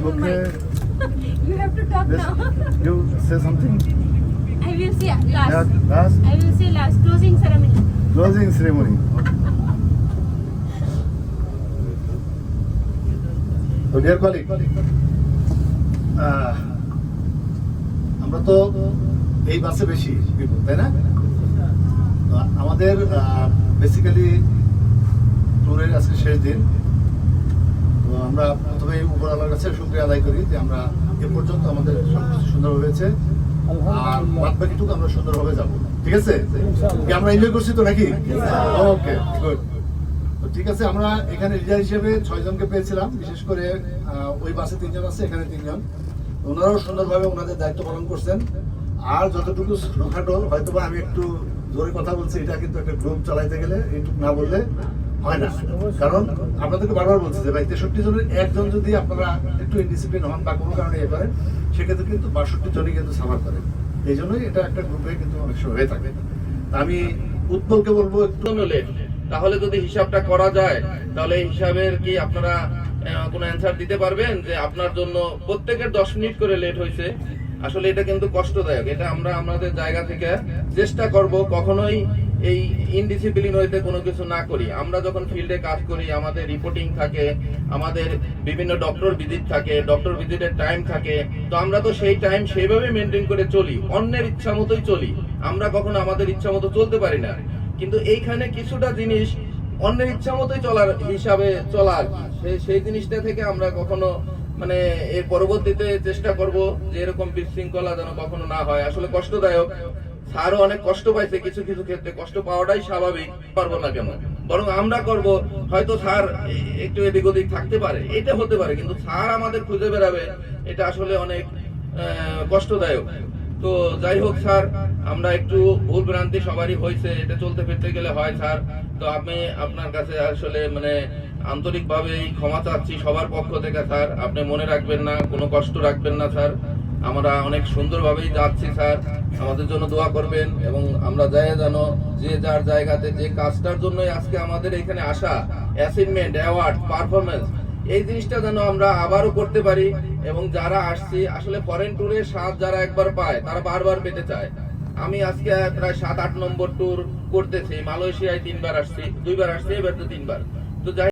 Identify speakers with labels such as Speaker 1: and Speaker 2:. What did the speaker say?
Speaker 1: Okay.
Speaker 2: You have to talk
Speaker 1: Yes.
Speaker 2: now.
Speaker 1: You say something.
Speaker 2: I will say last.
Speaker 1: Yeah, last
Speaker 2: I will say last closing ceremony.
Speaker 1: closing ceremony. So dear colleague, আমরা তো এই বাসে বেশি people, তাই না? তো আমাদের basically ট্যুরের আজকে শেষ দিন। তো আমরা প্রথমে উপরওয়ালার কাছে শুকরিয়া আদায় করি যে আমরা এ পর্যন্ত আমাদের সবকিছু সুন্দর হয়েছে, আর বাদ বাকিটুকু আমরা সুন্দরভাবে যাব। ঠিক আছে? কি আমরা এনজয় করছি তো নাকি? ওকে, গুড। তো ঠিক আছে, আমরা এখানে লিডার হিসেবে 6 জনকে পেয়েছিলাম, বিশেষ করে ওই বাসে 3 জন আছে, এখানে 3 জন। ওনারাও সুন্দরভাবে ওনাদের দায়িত্ব পালন করছেন। আর যতটুকু ছোটখাটো হয়তো বা আমি একটু জোরে কথা বলছি, এটা কিন্তু একটা গ্রুপ চালাইতে গেলে এইটুকু না বললে হয় না। কারণ আপনাদেরকে বারবার বলছি যে ভাই 63 জনের একজন যদি আপনারা একটু ইনডিসিপ্লিন হন বা কোনো কারণে করেন, সেক্ষেত্রে কিন্তু 62 জনই কিন্তু সাফার করেন। এই জন্যই এটা একটা গ্রুপে কিন্তু অনেক সময় হয়ে থাকে। আমি উৎপলকে বলবো একটু
Speaker 3: লেট, তাহলে যদি হিসাবটা করা যায় তাহলে এই হিসাবের কি আপনারা কোনো অ্যান্সার দিতে পারবেন যে আপনার জন্য প্রত্যেকের 10 মিনিট করে লেট হয়েছে? আসলে এটা কিন্তু কষ্টদায়ক। এটা আমরা আমাদের জায়গা থেকে চেষ্টা করব কখনোই এই ইনডিসিপ্লিন হইতে কোনো কিছু না করি। আমরা যখন ফিল্ডে কাজ করি, আমাদের রিপোর্টিং থাকে, আমাদের বিভিন্ন ডক্টর ভিজিট থাকে, ডক্টর ভিজিটের টাইম থাকে, তো আমরা তো সেই টাইম সেইভাবে মেনটেন করে চলি, অন্যের ইচ্ছা মতোই চলি। আমরা কখনো আমাদের ইচ্ছা মতো চলতে পারি না। কিন্তু এইখানে কিছুটা জিনিস অন্যের ইচ্ছা মতোই চলার হিসাবে চলা আর কি, সেই জিনিসটা থেকে আমরা কখনো মানে এর পরবর্তীতে চেষ্টা করব যে এরকম বিশৃঙ্খলা যেন কখনো না হয়। আসলে কষ্টদায়ক, স্যারও অনেক কষ্ট পাইছে কিছু কিছু ক্ষেত্রে, কষ্ট পাওয়াটাই স্বাভাবিক, পারবো না কেন, বরং আমরা করব। হয়তো স্যার একটু এদিক ওদিক থাকতে পারে, এটা হতে পারে, কিন্তু স্যার আমাদের খুঁজে বেড়াবে, এটা আসলে অনেক কষ্টদায়ক। তো যাই হোক স্যার, আমরা একটু ভুল ভ্রান্তি সবারই হয়েছে, এটা চলতে ফিরতে গেলে হয় স্যার। তো আমি আপনার কাছে আসলে মানে আন্তরিকভাবেই ক্ষমা চাচ্ছি সবার পক্ষ থেকে স্যার। আপনি মনে রাখবেন না, কোনো কষ্ট রাখবেন না স্যার। আমরা অনেক সুন্দরভাবেই যাচ্ছি স্যার, আমাদের জন্য দোয়া করবেন। এবং আমরা যাই জানো যে যার জায়গাতে যে কাজটার জন্যই আজকে আমাদের এখানে আসা, অ্যাসাইনমেন্ট, অ্যাওয়ার্ড, পারফরমেন্স, এই জিনিসটা যেন আমরা আবারও করতে পারি। এবং যারা আসছি আসলে ফরেন ট্যুরের স্বাদ যারা একবার পায় তারা বারবার পেতে চায়। আমি আজকে প্রায় 7-8 নম্বর ট্যুর করতেছি। মালয়েশিয়ায় 3 বার আসছি, 2 বার আসছি, এবার তো 3 বার। তো যাই